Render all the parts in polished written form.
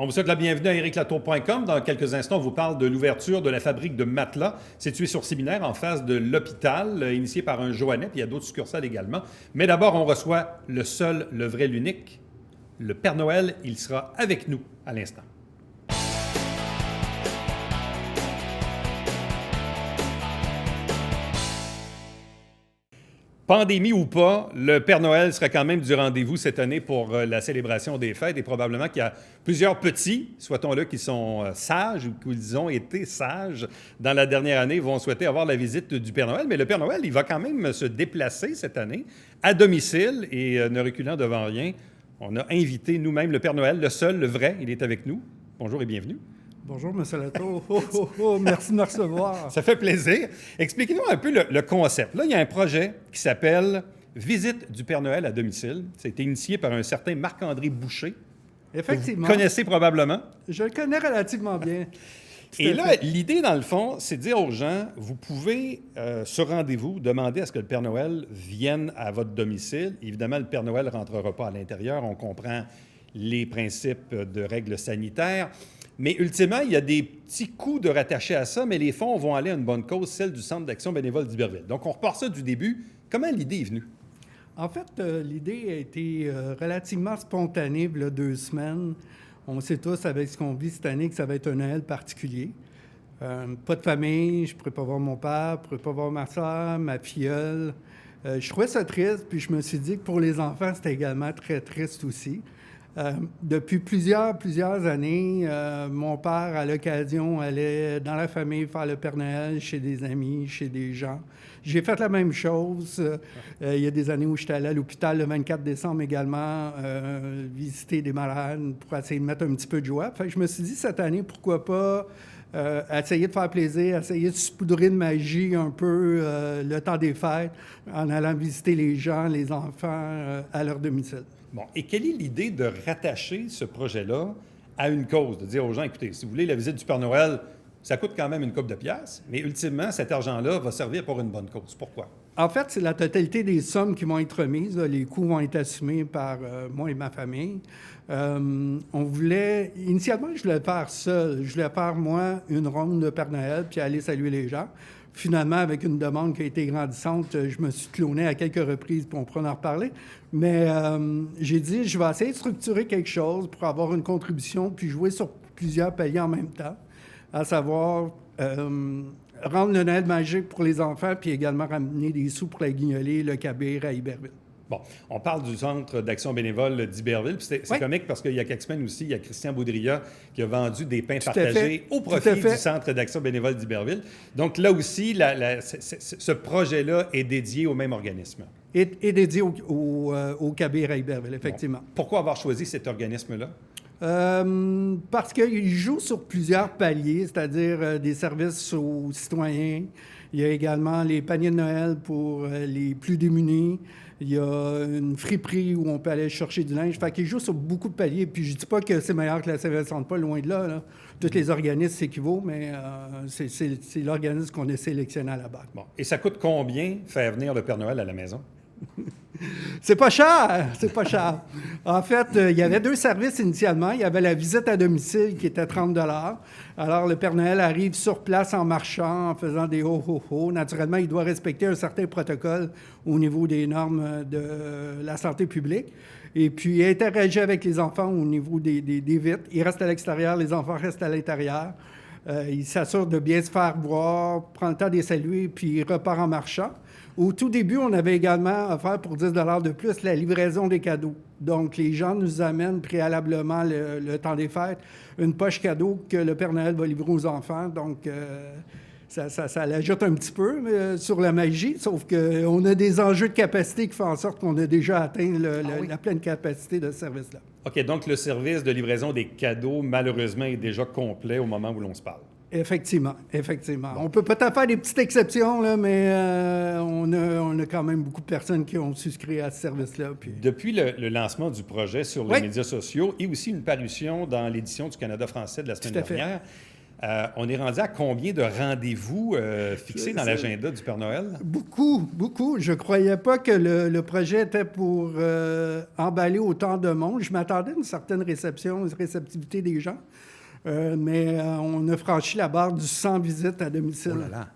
On vous souhaite la bienvenue à ericlatour.com. Dans quelques instants, on vous parle de l'ouverture de la fabrique de matelas située sur Séminaire en face de l'hôpital, initiée par un Joannette. Il y a d'autres succursales également. Mais d'abord, on reçoit le seul, le vrai, l'unique, le Père Noël. Il sera avec nous à l'instant. Pandémie ou pas, le Père Noël sera quand même du rendez-vous cette année pour la célébration des fêtes et probablement qu'il y a plusieurs petits, souhaitons-le, qui sont sages ou qu'ils ont été sages dans la dernière année, vont souhaiter avoir la visite du Père Noël. Mais le Père Noël, il va quand même se déplacer cette année à domicile et ne reculant devant rien, on a invité nous-mêmes le Père Noël, le seul, le vrai, il est avec nous. Bonjour et bienvenue. Bonjour, M. Latour. Merci de me recevoir. Ça fait plaisir. Expliquez-nous un peu le concept. Là, il y a un projet qui s'appelle Visite du Père Noël à domicile. Ça a été initié par un certain Marc-André Boucher. Effectivement. Vous connaissez probablement. Je le connais relativement bien. Et là, l'idée, dans le fond, c'est de dire aux gens, vous pouvez, sur rendez-vous, demander à ce que le Père Noël vienne à votre domicile. Évidemment, le Père Noël ne rentrera pas à l'intérieur. On comprend les principes de règles sanitaires. Mais ultimement, il y a des petits coûts de rattacher à ça, mais les fonds vont aller à une bonne cause, celle du Centre d'action bénévole d'Iberville. Donc, on repart ça du début. Comment l'idée est venue? En fait, l'idée a été relativement spontanée il y a 2 semaines. On sait tous, avec ce qu'on vit cette année, que ça va être un Noël particulier. Pas de famille, je ne pourrais pas voir mon père, je ne pourrais pas voir ma soeur, ma filleule. Je trouvais ça triste, puis je me suis dit que pour les enfants, c'était également très triste aussi. Depuis plusieurs années, mon père, à l'occasion, allait dans la famille faire le Père Noël chez des amis, chez des gens. J'ai fait la même chose. Il y a des années où j'étais allé à l'hôpital le 24 décembre également, visiter des malades pour essayer de mettre un petit peu de joie. Fait que je me suis dit, cette année, pourquoi pas essayer de faire plaisir, essayer de saupoudrer de magie un peu le temps des fêtes en allant visiter les gens, les enfants à leur domicile. Bon, et quelle est l'idée de rattacher ce projet-là à une cause? De dire aux gens, écoutez, si vous voulez la visite du Père Noël, ça coûte quand même une couple de piastres, mais ultimement, cet argent-là va servir pour une bonne cause. Pourquoi? En fait, c'est la totalité des sommes qui vont être remises. Les coûts vont être assumés par moi et ma famille. Initialement, je voulais faire seul. Je voulais faire, moi, une ronde de Père Noël puis aller saluer les gens. Finalement, avec une demande qui a été grandissante, je me suis cloné à quelques reprises, puis on pourra en reparler. Mais j'ai dit, je vais essayer de structurer quelque chose pour avoir une contribution, puis jouer sur plusieurs paliers en même temps, à savoir rendre le Noël magique pour les enfants, puis également ramener des sous pour la guignolée, le Cabir à Iberville. Bon, on parle du Centre d'action bénévole d'Iberville. Puis c'est comique parce qu'il y a quelques semaines aussi, il y a Christian Boudria qui a vendu des pains partagés au profit du Centre d'action bénévole d'Iberville. Donc là aussi, ce projet-là est dédié au même organisme. Et dédié au Cabir à Iberville, effectivement. Bon. Pourquoi avoir choisi cet organisme-là? Parce qu'il joue sur plusieurs paliers, c'est-à-dire des services aux citoyens. Il y a également les paniers de Noël pour les plus démunis. Il y a une friperie où on peut aller chercher du linge. Fait qu'il joue sur beaucoup de paliers. Puis je dis pas que c'est meilleur que la Saint-Vincent-de-Paul, loin de là. Tous les organismes s'équivaut, mais c'est l'organisme qu'on a sélectionné à la base. Bon. Et ça coûte combien faire venir le Père Noël à la maison? C'est pas cher, c'est pas cher. En fait, il y avait 2 services initialement. Il y avait la visite à domicile qui était 30 $. Alors, le Père Noël arrive sur place en marchant, en faisant des ho-ho-ho. Naturellement, il doit respecter un certain protocole au niveau des normes de la santé publique. Et puis, il interagit avec les enfants au niveau des vitres. Il reste à l'extérieur, les enfants restent à l'intérieur. Il s'assure de bien se faire voir, prend le temps de les saluer, puis il repart en marchant. Au tout début, on avait également offert pour 10 $ de plus la livraison des cadeaux. Donc, les gens nous amènent préalablement le temps des fêtes une poche cadeau que le Père Noël va livrer aux enfants. Donc, ça l'ajoute un petit peu sur la magie, sauf qu'on a des enjeux de capacité qui font en sorte qu'on a déjà atteint la pleine capacité de ce service-là. OK, donc le service de livraison des cadeaux, malheureusement, est déjà complet au moment où l'on se parle. Effectivement. Bon. On peut peut-être faire des petites exceptions, là, mais on a quand même beaucoup de personnes qui ont souscrit à ce service-là. Puis... Depuis le lancement du projet sur les médias sociaux et aussi une parution dans l'édition du Canada français de la semaine dernière, On est rendu à combien de rendez-vous fixés dans l'agenda du Père Noël? Beaucoup, beaucoup. Je ne croyais pas que le projet était pour emballer autant de monde. Je m'attendais à une certaine réceptivité des gens, mais on a franchi la barre du 100 visites à domicile. Oh là là!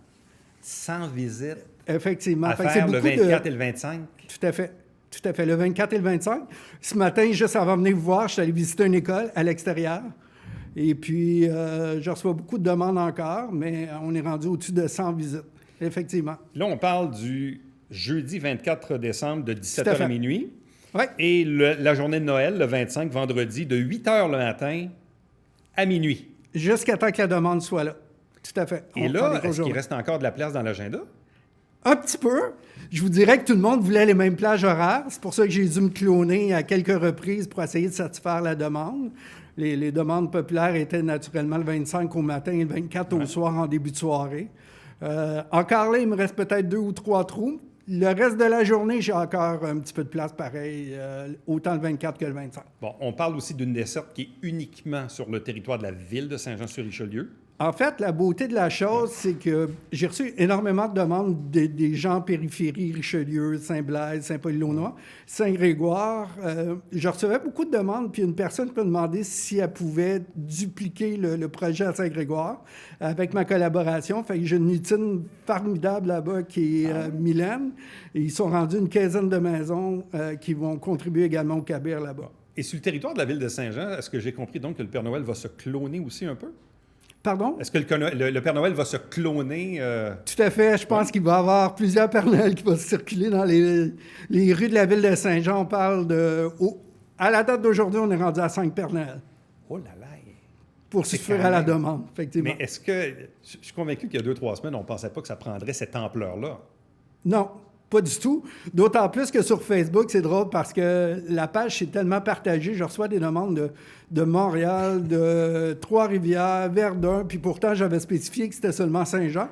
100 visites Effectivement. à faire le 24 et le 25? Tout à fait. Tout à fait. Le 24 et le 25. Ce matin, juste avant de venir vous voir, je suis allé visiter une école à l'extérieur. Et puis, je reçois beaucoup de demandes encore, mais on est rendu au-dessus de 100 visites, effectivement. Là, on parle du jeudi 24 décembre de 17h à minuit. Oui. Et la journée de Noël, le 25, vendredi, de 8h le matin à minuit. Jusqu'à temps que la demande soit là. Tout à fait. Et là, est-ce qu'il reste encore de la place dans l'agenda? Un petit peu. Je vous dirais que tout le monde voulait les mêmes plages horaires. C'est pour ça que j'ai dû me cloner à quelques reprises pour essayer de satisfaire la demande. Les demandes populaires étaient naturellement le 25 au matin et le 24 au soir en début de soirée. Encore là, il me reste peut-être 2 ou 3 trous. Le reste de la journée, j'ai encore un petit peu de place pareil, autant le 24 que le 25. Bon, on parle aussi d'une desserte qui est uniquement sur le territoire de la ville de Saint-Jean-sur-Richelieu. En fait, la beauté de la chose, c'est que j'ai reçu énormément de demandes des gens en périphérie, Richelieu, Saint-Blaise, Saint-Paul-Launois, Saint-Grégoire. Je recevais beaucoup de demandes, puis une personne m'a demandé si elle pouvait dupliquer le projet à Saint-Grégoire avec ma collaboration. Fait que j'ai une utine formidable là-bas qui est Mylène. Et ils sont rendus une quinzaine de maisons qui vont contribuer également au Cabir là-bas. Et sur le territoire de la ville de Saint-Jean, est-ce que j'ai compris donc que le Père Noël va se cloner aussi un peu? Pardon? Est-ce que le Père Noël va se cloner? Tout à fait. Je pense qu'il va y avoir plusieurs Père Noël qui vont circuler dans les rues de la ville de Saint-Jean. On parle de... à la date d'aujourd'hui, on est rendu à 5 Père Noël. Oh là là! Pour suffire à la demande, effectivement. Mais est-ce que... Je suis convaincu qu'il y a 2-3 semaines, on ne pensait pas que ça prendrait cette ampleur-là. Non, pas du tout. D'autant plus que sur Facebook, c'est drôle parce que la page s'est tellement partagée. Je reçois des demandes de Montréal, de Trois-Rivières, Verdun, puis pourtant, j'avais spécifié que c'était seulement Saint-Jean.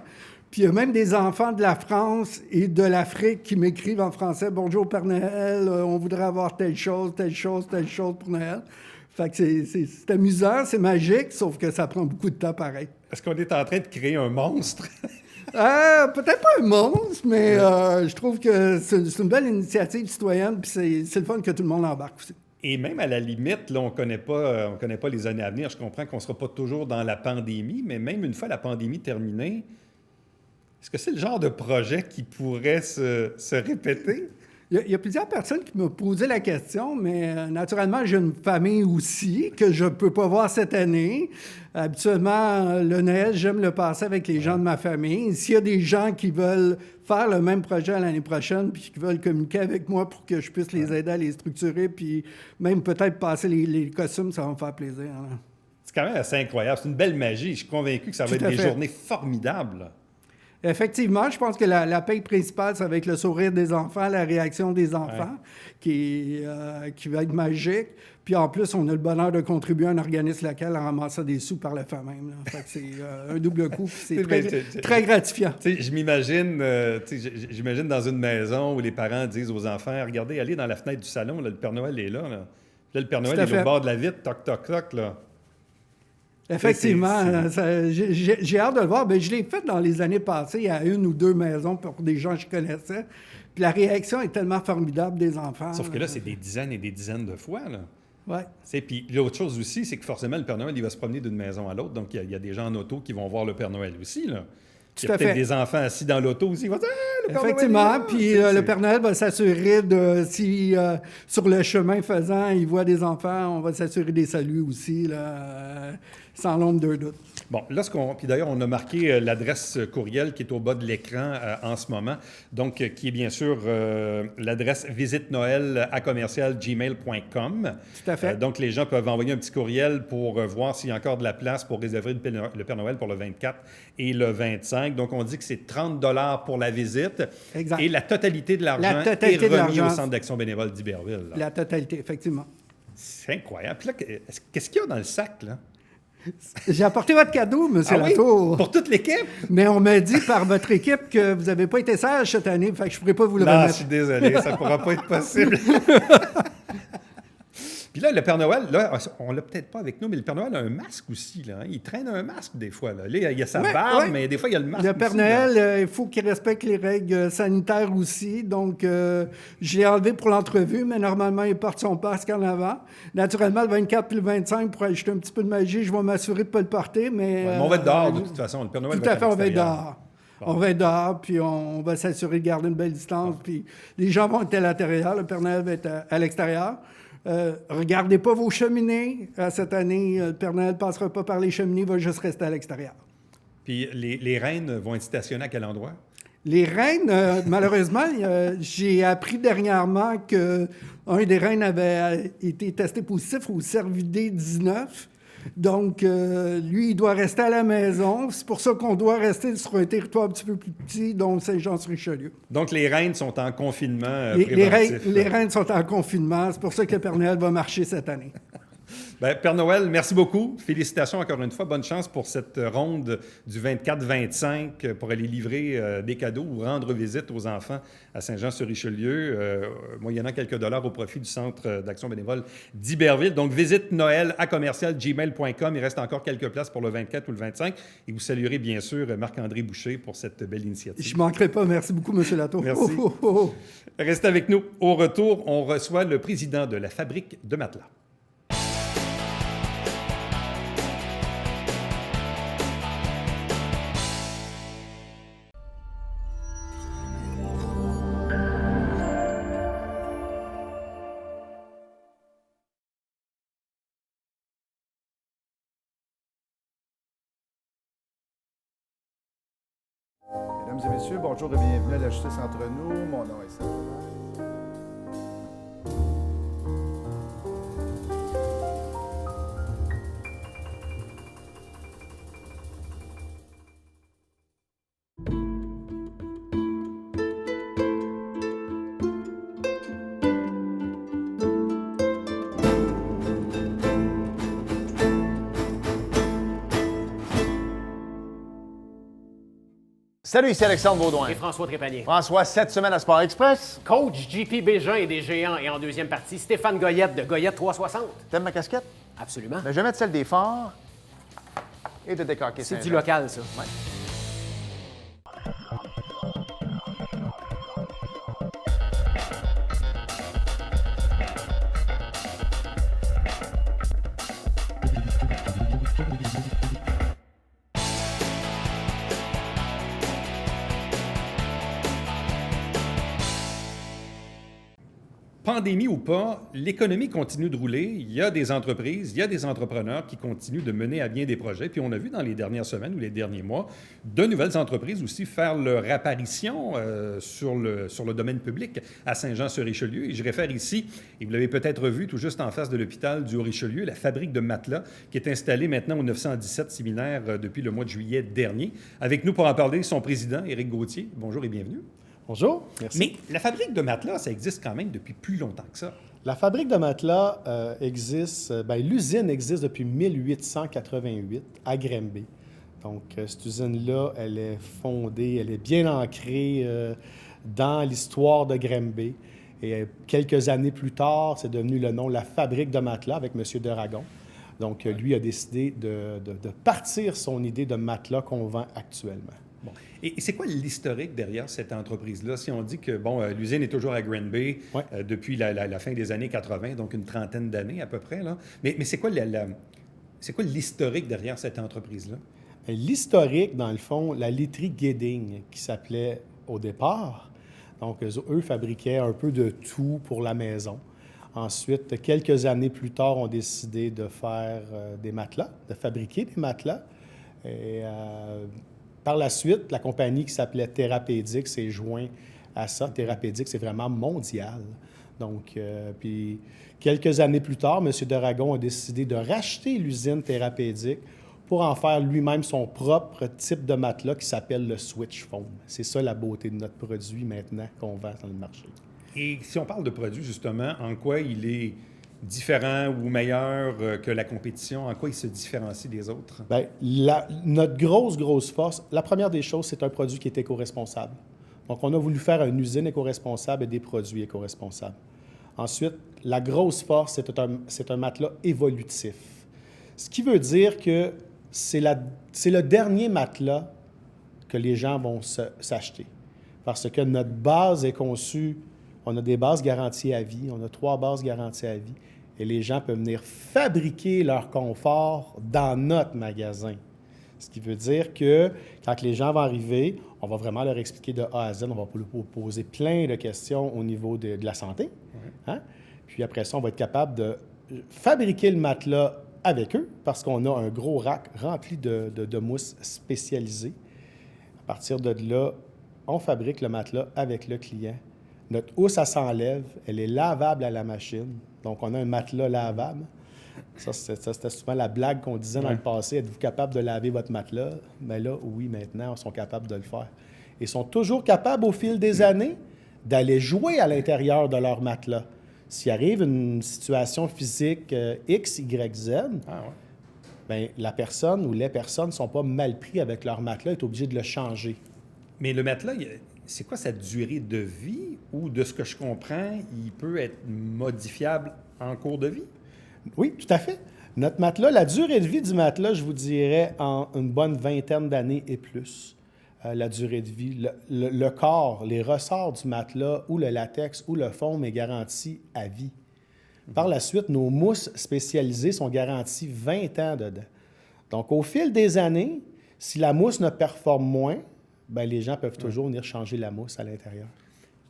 Puis il y a même des enfants de la France et de l'Afrique qui m'écrivent en français « Bonjour Père Noël, on voudrait avoir telle chose, telle chose, telle chose pour Noël. » Fait que c'est amusant, c'est magique, sauf que ça prend beaucoup de temps pareil. Est-ce qu'on est en train de créer un monstre? Peut-être pas un monstre, mais je trouve que c'est une belle initiative citoyenne, puis c'est le fun que tout le monde embarque aussi. Et même à la limite, là, on connaît pas les années à venir. Je comprends qu'on ne sera pas toujours dans la pandémie, mais même une fois la pandémie terminée, est-ce que c'est le genre de projet qui pourrait se répéter? Il y a plusieurs personnes qui m'ont posé la question, mais naturellement, j'ai une famille aussi que je ne peux pas voir cette année. Habituellement, le Noël, j'aime le passer avec les gens de ma famille. S'il y a des gens qui veulent faire le même projet l'année prochaine puis qui veulent communiquer avec moi pour que je puisse les aider à les structurer puis même peut-être passer les costumes, ça va me faire plaisir. Là. C'est quand même assez incroyable. C'est une belle magie. Je suis convaincu que ça va être des journées formidables. Effectivement, je pense que la paye principale, c'est avec le sourire des enfants, la réaction des enfants, qui va être magique. Puis en plus, on a le bonheur de contribuer à un organisme local en ramassant des sous par le fait même. Là. Fait que c'est un double coup, c'est très gratifiant. Je j'imagine dans une maison où les parents disent aux enfants, regardez, allez dans la fenêtre du salon, là, le Père Noël est là. Là, le Père Noël est au bord de la vitre, toc, toc, toc, là. Effectivement, j'ai hâte de le voir. Bien, je l'ai fait dans les années passées à 1 ou 2 maisons pour des gens que je connaissais. Puis la réaction est tellement formidable des enfants. Sauf que là, c'est des dizaines et des dizaines de fois. Là. Oui. Puis l'autre chose aussi, c'est que forcément, le Père Noël, il va se promener d'une maison à l'autre. Donc, il y a des gens en auto qui vont voir le Père Noël aussi. Là. Il y a peut-être des enfants assis dans l'auto aussi. Ils vont dire « le Père Effectivement, Noël puis le Père Noël va s'assurer si sur le chemin faisant, il voit des enfants, on va s'assurer des saluts aussi, là, sans l'ombre d'un doute. Bon, là, puis d'ailleurs, on a marqué l'adresse courriel qui est au bas de l'écran en ce moment, donc qui est bien sûr l'adresse visitenoel@gmail.com. Tout à fait. Donc, les gens peuvent envoyer un petit courriel pour voir s'il y a encore de la place pour réserver le Père Noël pour le 24 et le 25. Donc, on dit que c'est 30 $ pour la visite. Exact. Et la totalité de l'argent est remis au Centre d'action bénévole d'Iberville. Là. La totalité, effectivement. C'est incroyable. Puis là, qu'est-ce qu'il y a dans le sac, là? J'ai apporté votre cadeau, M. Latour. Oui? Pour toute l'équipe? Mais on m'a dit par votre équipe que vous n'avez pas été sage cette année, fait que je ne pourrais pas vous le remettre. remettre. Non, je suis désolé, ça ne pourra pas être possible. Puis Puis là, le Père Noël, là, on l'a peut-être pas avec nous, mais le Père Noël a un masque aussi. Là, hein. Il traîne un masque des fois. Là, il y a sa barbe, mais des fois, il y a le masque Le Père aussi, Noël, il faut qu'il respecte les règles sanitaires aussi. Donc, je l'ai enlevé pour l'entrevue, mais normalement, il porte son masque en avant. Naturellement, le 24 et le 25, pour ajouter un petit peu de magie, je vais m'assurer de ne pas le porter. Mais on va être dehors, de toute façon. Le Père Noël tout à fait, on va être l'extérieur. dehors. On va être dehors, puis on va s'assurer de garder une belle distance. Puis les gens vont être à l'intérieur, le Père Noël va être à l'extérieur. Regardez pas vos cheminées. Cette année, le Père Noël ne passera pas par les cheminées, il va juste rester à l'extérieur. Puis les reines vont être stationnées à quel endroit? Les reines, malheureusement, j'ai appris dernièrement qu'un des reines avait été testé positif au Cervidé-19. Donc, lui, il doit rester à la maison. C'est pour ça qu'on doit rester sur un territoire un petit peu plus petit, dont Saint-Jean-sur-Richelieu. Donc, les reines sont en confinement Les préventif. reines sont en confinement. C'est pour ça que le Père Noël va marcher cette année. Bien, Père Noël, merci beaucoup. Félicitations encore une fois. Bonne chance pour cette ronde du 24-25 pour aller livrer des cadeaux ou rendre visite aux enfants à Saint-Jean-sur-Richelieu, moyennant quelques dollars au profit du Centre d'action bénévole d'Iberville. Donc, visite Noël à commercial-gmail.com. Il reste encore quelques places pour le 24 ou le 25. Et vous saluerez bien sûr Marc-André Boucher pour cette belle initiative. Je ne manquerai pas. Merci beaucoup, M. Latour. Merci. Restez avec nous. Au retour, on reçoit le président de la Fabrique de matelas. Mesdames et messieurs, bonjour et bienvenue à la Justice entre nous. Mon nom est Serge. Salut, ici Alexandre Baudouin. Et François Trépanier. François, cette semaine à Sport Express. Coach JP Bégin et des Géants. Et en deuxième partie, Stéphane Goyette de Goyette 360. T'aimes ma casquette? Absolument. Ben, je vais mettre celle des Forts et de Décaquer C'est Saint-Jean. du local, ça. Ouais. Pandémie ou pas, l'économie continue de rouler. Il y a des entreprises, il y a des entrepreneurs qui continuent de mener à bien des projets. Puis on a vu dans les dernières semaines ou les derniers mois de nouvelles entreprises aussi faire leur apparition sur le domaine public à Saint-Jean-sur-Richelieu. Et je réfère ici, et vous l'avez peut-être vu tout juste en face de l'hôpital du Haut-Richelieu, la fabrique de matelas qui est installée maintenant au 917 séminaire depuis le mois de juillet dernier. Avec nous pour en parler, son président, Éric Gauthier. Bonjour et bienvenue. Bonjour, merci. Mais la fabrique de matelas, ça existe quand même depuis plus longtemps que ça. La fabrique de matelas existe, l'usine existe depuis 1888 à Granby. Donc, cette usine-là, elle est fondée, elle est bien ancrée dans l'histoire de Granby. Et quelques années plus tard, c'est devenu le nom La Fabrique de matelas avec M. Deragon. Donc, lui a décidé de partir son idée de matelas qu'on vend actuellement. Bon. Et c'est quoi l'historique derrière cette entreprise-là? Si on dit que, l'usine est toujours à Granby depuis la fin des années 80, donc une trentaine d'années à peu près, là. Mais c'est quoi l'historique derrière cette entreprise-là? L'historique, dans le fond, la laiterie Guéding, qui s'appelait au départ. Donc, eux fabriquaient un peu de tout pour la maison. Ensuite, quelques années plus tard, ont décidé de faire des matelas, de fabriquer des matelas. Et par la suite, la compagnie qui s'appelait Therapédic s'est jointe à ça. Therapédic, c'est vraiment mondial. Donc, puis quelques années plus tard, M. Deragon a décidé de racheter l'usine Therapédic pour en faire lui-même son propre type de matelas qui s'appelle le Switch Foam. C'est ça la beauté de notre produit maintenant qu'on vend dans le marché. Et si on parle de produit, justement, en quoi il est différent ou meilleur que la compétition? En quoi il se différencie des autres? Bien, notre grosse force, la première des choses, c'est un produit qui est éco-responsable. Donc, on a voulu faire une usine éco-responsable et des produits éco-responsables. Ensuite, la grosse force, c'est un matelas évolutif. Ce qui veut dire que c'est le dernier matelas que les gens vont s'acheter. Parce que notre base est conçue, on a des bases garanties à vie, on a 3 bases garanties à vie, et les gens peuvent venir fabriquer leur confort dans notre magasin. Ce qui veut dire que quand les gens vont arriver, on va vraiment leur expliquer de A à Z, on va leur poser plein de questions au niveau de la santé. Hein? Puis après ça, on va être capable de fabriquer le matelas avec eux parce qu'on a un gros rack rempli de mousse spécialisée. À partir de là, on fabrique le matelas avec le client. Notre housse, elle s'enlève, elle est lavable à la machine. Donc, on a un matelas lavable. Ça, c'était souvent la blague qu'on disait dans le passé. Êtes-vous capable de laver votre matelas? Mais là, oui, maintenant, ils sont capables de le faire. Ils sont toujours capables, au fil des années, d'aller jouer à l'intérieur de leur matelas. S'il arrive une situation physique X, Y, Z, bien, la personne ou les personnes ne sont pas mal pris avec leur matelas, est obligé de le changer. Mais le matelas, c'est quoi sa durée de vie? Ou, de ce que je comprends, il peut être modifiable en cours de vie? Oui, tout à fait. Notre matelas, la durée de vie du matelas, je vous dirais, en une bonne 20aine d'années et plus. La durée de vie. Le corps, les ressorts du matelas ou le latex ou le foam est garanti à vie. Par la suite, nos mousses spécialisées sont garanties 20 ans dedans. Donc, au fil des années, si la mousse ne performe moins, bien, les gens peuvent toujours venir changer la mousse à l'intérieur.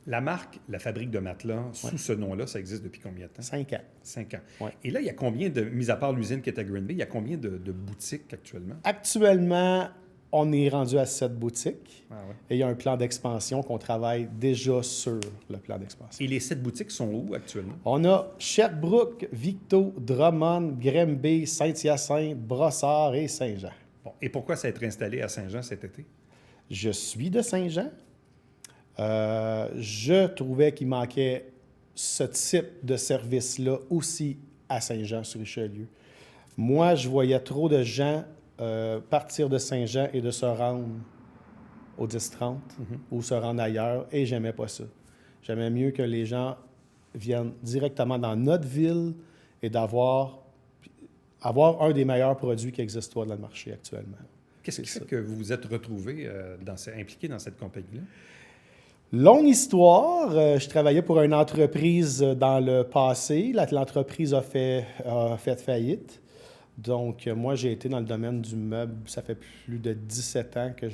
La marque, la fabrique de matelas, sous ce nom-là, ça existe depuis combien de temps? 5 ans. 5 ans. Ouais. Et là, il y a combien de, mis à part l'usine qui est à Green Bay, il y a combien de boutiques actuellement? Actuellement, on est rendu à 7 boutiques. Ah ouais. Et il y a un plan d'expansion qu'on travaille déjà sur le plan d'expansion. Et les 7 boutiques sont où actuellement? On a Sherbrooke, Victo, Drummond, Granby, Saint-Hyacinthe, Brossard et Saint-Jean. Bon. Et pourquoi s'être installé à Saint-Jean cet été? Je suis de Saint-Jean. Je trouvais qu'il manquait ce type de service-là aussi à Saint-Jean-sur-Richelieu. Moi, je voyais trop de gens partir de Saint-Jean et de se rendre au 10-30 ou se rendre ailleurs, et j'aimais pas ça. J'aimais mieux que les gens viennent directement dans notre ville et avoir un des meilleurs produits qui existent dans le marché actuellement. Qu'est-ce qui fait que vous vous êtes retrouvé impliqué dans cette compagnie-là? Longue histoire. Je travaillais pour une entreprise dans le passé. L'entreprise a fait faillite. Donc, moi, j'ai été dans le domaine du meuble. Ça fait plus de 17 ans que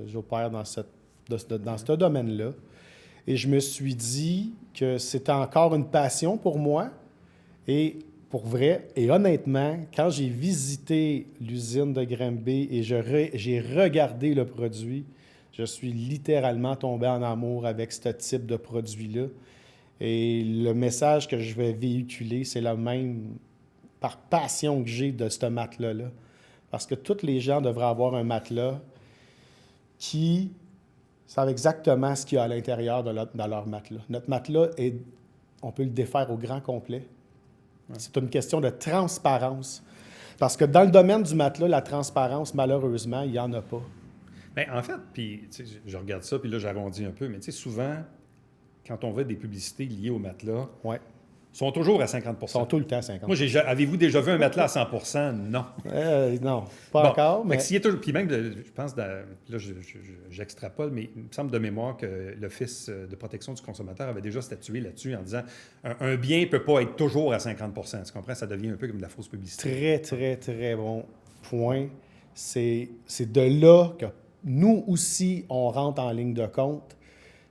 j'opère dans ce domaine-là. Et je me suis dit que c'était encore une passion pour moi. Et pour vrai, et honnêtement, quand j'ai visité l'usine de Granby et j'ai regardé le produit, je suis littéralement tombé en amour avec ce type de produit-là. Et le message que je vais véhiculer, c'est le même par passion que j'ai de ce matelas-là. Parce que tous les gens devraient avoir un matelas qui savent exactement ce qu'il y a à l'intérieur dans leur matelas. Notre matelas, on peut le défaire au grand complet. Ouais. C'est une question de transparence. Parce que dans le domaine du matelas, la transparence, malheureusement, il n'y en a pas. Bien, en fait, puis je regarde ça, puis là, j'arrondis un peu, mais souvent, quand on voit des publicités liées au matelas, sont toujours à 50 %. Ils sont tout le temps à 50 %. Moi, avez-vous déjà vu un matelas à 100 % Non. Non, pas encore. Mais s'il est toujours, puis même, je pense, là, j'extrapole, mais il me semble de mémoire que l'Office de protection du consommateur avait déjà statué là-dessus en disant un bien ne peut pas être toujours à 50 %. Tu comprends? Ça devient un peu comme de la fausse publicité. Très, très, très bon point. C'est de là que nous aussi, on rentre en ligne de compte.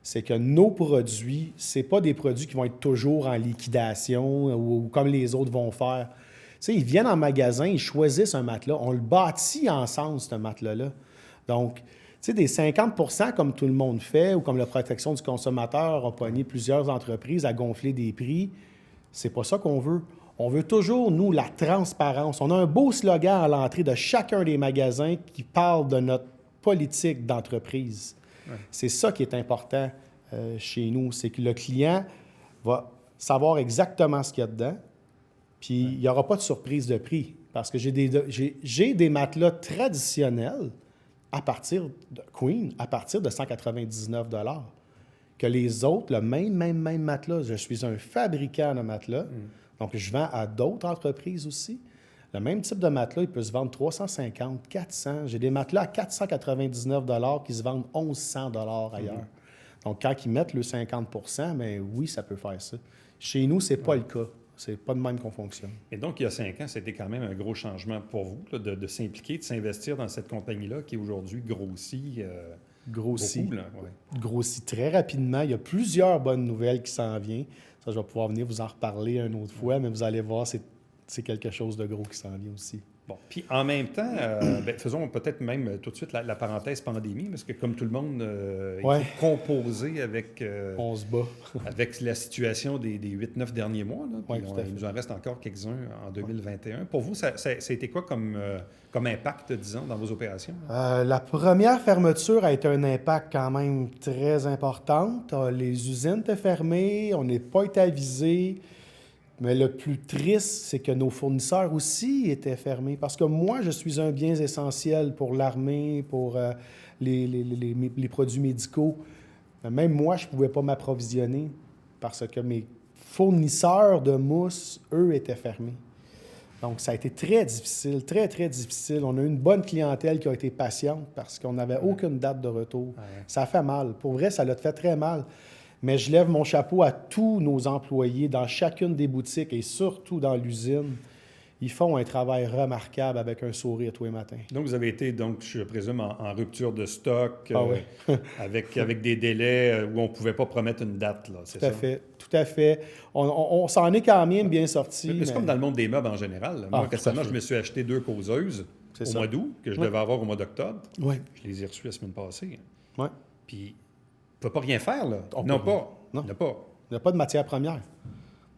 C'est que nos produits, ce pas des produits qui vont être toujours en liquidation ou comme les autres vont faire. Tu sais, ils viennent en magasin, ils choisissent un matelas. On le bâtit ensemble, ce matelas-là. Donc, tu sais, des 50 % comme tout le monde fait ou comme la protection du consommateur a pogné plusieurs entreprises à gonfler des prix, c'est pas ça qu'on veut. On veut toujours, nous, la transparence. On a un beau slogan à l'entrée de chacun des magasins qui parle de notre politique d'entreprise. Ouais. C'est ça qui est important chez nous, c'est que le client va savoir exactement ce qu'il y a dedans, puis il n'y aura pas de surprise de prix, parce que j'ai des matelas traditionnels à partir de Queen, à partir de 199 $, que les autres, le même matelas. Je suis un fabricant de matelas, donc je vends à d'autres entreprises aussi. Le même type de matelas, il peut se vendre 350, 400. J'ai des matelas à 499 qui se vendent 1 100 ailleurs. Donc, quand ils mettent le 50 bien oui, ça peut faire ça. Chez nous, c'est pas le cas. C'est pas de même qu'on fonctionne. Et donc, il y a 5 ans, c'était quand même un gros changement pour vous là, de s'impliquer, de s'investir dans cette compagnie-là qui aujourd'hui grossit Grossit. beaucoup. Là, ouais. Grossit très rapidement. Il y a plusieurs bonnes nouvelles qui s'en viennent. Ça, je vais pouvoir venir vous en reparler une autre fois, mais vous allez voir, c'est quelque chose de gros qui s'en vient aussi. Bon, puis en même temps, faisons peut-être même tout de suite la parenthèse pandémie, parce que comme tout le monde, il Ouais. faut composer avec, On se bat. avec la situation des 8-9 derniers mois. Là, Oui, puis tout à fait. il nous en reste encore quelques-uns en 2021. Pour vous, ça a été quoi comme impact, disons, dans vos opérations? La première fermeture a été un impact quand même très important. Les usines étaient fermées, on n'est pas été avisés. Mais le plus triste, c'est que nos fournisseurs aussi étaient fermés. Parce que moi, je suis un bien essentiel pour l'armée, pour les produits médicaux. Mais même moi, je ne pouvais pas m'approvisionner parce que mes fournisseurs de mousse, eux, étaient fermés. Donc, ça a été très difficile, très, très difficile. On a eu une bonne clientèle qui a été patiente parce qu'on n'avait aucune date de retour. Ouais. Ça a fait mal. Pour vrai, ça l'a fait très mal. Mais je lève mon chapeau à tous nos employés dans chacune des boutiques et surtout dans l'usine. Ils font un travail remarquable avec un sourire tous les matins. Donc, vous avez été, donc, je présume, en rupture de stock, Ah oui. avec des délais où on ne pouvait pas promettre une date, là, c'est Tout à ça? fait, tout à fait. On s'en est quand même bien sorti. Mais c'est comme dans le monde des meubles en général. Là. Moi, Ah, tout à récemment, fait. je me suis acheté 2 causeuses C'est au ça. mois d'août, que je Oui. devais avoir au mois d'octobre. Oui, Je les ai reçues la semaine passée. oui. Puis, on ne peut pas rien faire, là. On Non, peut pas. Non. Il n'y en a pas. Il n'y a pas de matière première.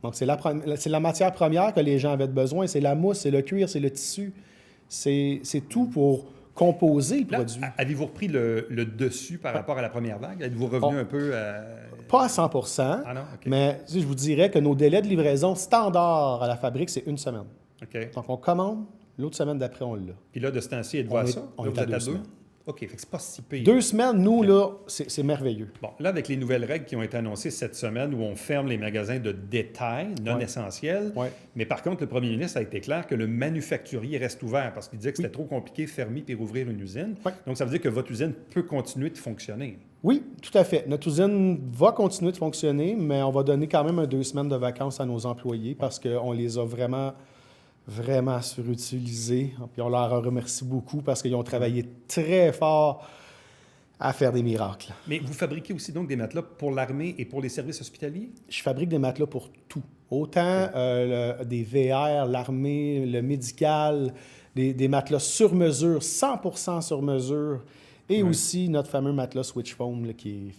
Donc, c'est la matière première que les gens avaient besoin. C'est la mousse, c'est le cuir, c'est le tissu. C'est tout pour composer le Là, produit. avez-vous repris le dessus par rapport à la première vague? Êtes-vous revenu un peu à... Pas à 100 Ah non? OK. mais tu sais, je vous dirais que nos délais de livraison standard à la fabrique, c'est 1 semaine. OK. Donc, on commande, l'autre semaine d'après, on l'a. Puis là, de ce temps-ci, êtes-vous On à est- ça? on Là, est vous à êtes 2 à 2? semaines. OK, fait que c'est pas si pire. 2 semaines, nous, là, c'est merveilleux. Bon, là, avec les nouvelles règles qui ont été annoncées cette semaine où on ferme les magasins de détail non Ouais. essentiels, Ouais. mais par contre, le premier ministre a été clair que le manufacturier reste ouvert parce qu'il disait que c'était trop compliqué de fermer puis rouvrir une usine. Ouais. Donc, ça veut dire que votre usine peut continuer de fonctionner. Oui, tout à fait. Notre usine va continuer de fonctionner, mais on va donner quand même 2 semaines de vacances à nos employés parce qu'on les a vraiment surutilisés. Puis on leur remercie beaucoup parce qu'ils ont travaillé très fort à faire des miracles. Mais vous fabriquez aussi donc des matelas pour l'armée et pour les services hospitaliers? Je fabrique des matelas pour tout. Autant des VR, l'armée, le médical, des matelas sur mesure, 100% sur mesure, et aussi notre fameux matelas Switch Foam là, qui est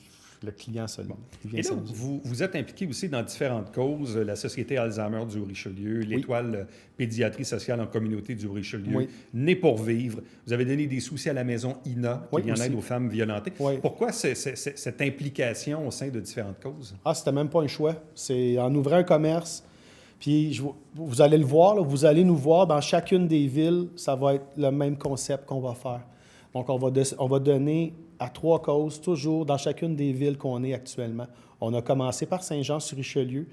le client seul. qui vient Et là, seul. vous êtes impliqué aussi dans différentes causes, la Société Alzheimer du Richelieu, l'Étoile Pédiatrie sociale en communauté du Richelieu, Oui. Né pour vivre. Vous avez donné des soucis à la maison INA, qui Oui, vient en aussi. aide aux femmes violentées. Oui. Pourquoi cette implication au sein de différentes causes? Ah, c'était même pas un choix. C'est en ouvrant un commerce. Puis vous allez le voir, là, vous allez nous voir dans chacune des villes, ça va être le même concept qu'on va faire. Donc, on va donner à 3 causes, toujours dans chacune des villes qu'on est actuellement. On a commencé par Saint-Jean-sur-Richelieu,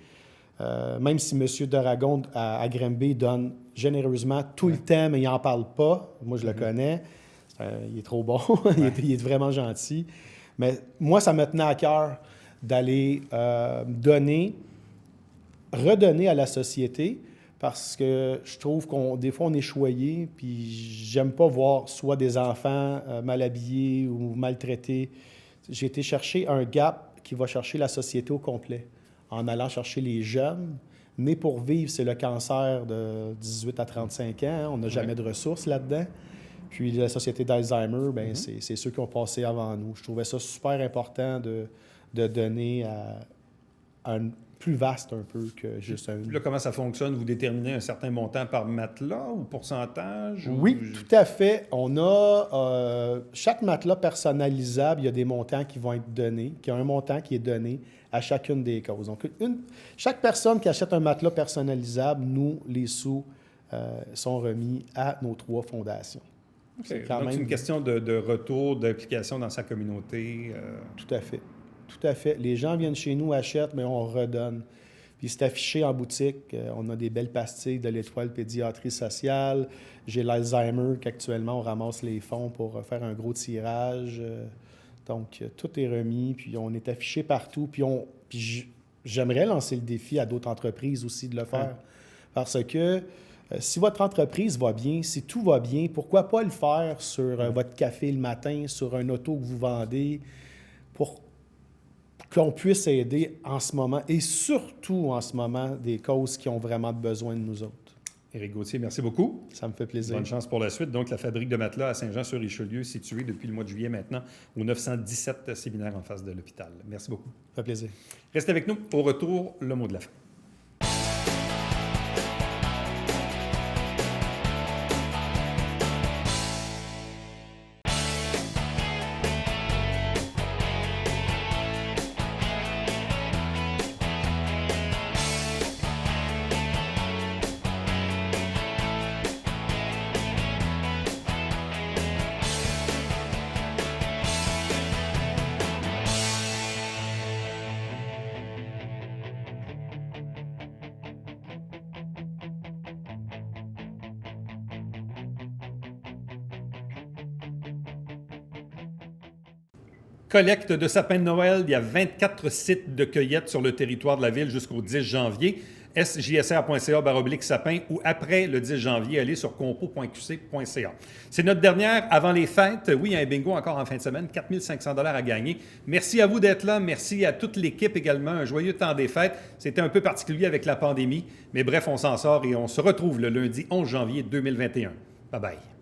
même si M. Daragon à Granby donne généreusement tout le temps, mais il n'en parle pas. Moi, je le connais. Il est trop bon. il est vraiment gentil. Mais moi, ça me tenait à cœur d'aller redonner à la société parce que je trouve des fois, on est choyé, puis j'aime pas voir soit des enfants mal habillés ou maltraités. J'ai été chercher un gap qui va chercher la société au complet en allant chercher les jeunes. Né pour vivre, c'est le cancer de 18 à 35 ans. Hein. On n'a jamais de ressources là-dedans. Puis la société d'Alzheimer, ben, c'est ceux qui ont passé avant nous. Je trouvais ça super important de donner à un plus vaste un peu que juste un... Là, comment ça fonctionne? Vous déterminez un certain montant par matelas ou pourcentage? Oui, tout à fait. On a chaque matelas personnalisable, il y a des montants qui vont être donnés, qui a un montant qui est donné à chacune des causes. Donc, chaque personne qui achète un matelas personnalisable, nous, les sous sont remis à nos 3 fondations. Okay. Donc, c'est une question de retour, d'implication dans sa communauté. Tout à fait. tout à fait. Les gens viennent chez nous, achètent, mais on redonne. Puis c'est affiché en boutique. On a des belles pastilles de l'Étoile Pédiatrie Sociale. J'ai l'Alzheimer qu'actuellement, on ramasse les fonds pour faire un gros tirage. Donc, tout est remis, puis on est affiché partout. Puis j'aimerais lancer le défi à d'autres entreprises aussi de le faire. Parce que si votre entreprise va bien, si tout va bien, pourquoi pas le faire sur votre café le matin, sur un auto que vous vendez, pour qu'on puisse aider en ce moment, et surtout en ce moment, des causes qui ont vraiment besoin de nous autres. Éric Gauthier, merci beaucoup. Ça me fait plaisir. Bonne chance pour la suite. Donc, la fabrique de matelas à Saint-Jean-sur-Richelieu, située depuis le mois de juillet maintenant au 917 séminaire en face de l'hôpital. Merci beaucoup. Ça fait plaisir. Restez avec nous. Au retour, le mot de la fin. Collecte de sapins de Noël. Il y a 24 sites de cueillette sur le territoire de la ville jusqu'au 10 janvier. sjsr.ca/sapin ou après le 10 janvier, allez sur compo.qc.ca. C'est notre dernière avant les fêtes. Oui, il y a un bingo encore en fin de semaine, 4 500 $ à gagner. Merci à vous d'être là. Merci à toute l'équipe également. Un joyeux temps des fêtes. C'était un peu particulier avec la pandémie, mais bref, on s'en sort et on se retrouve le lundi 11 janvier 2021. Bye bye.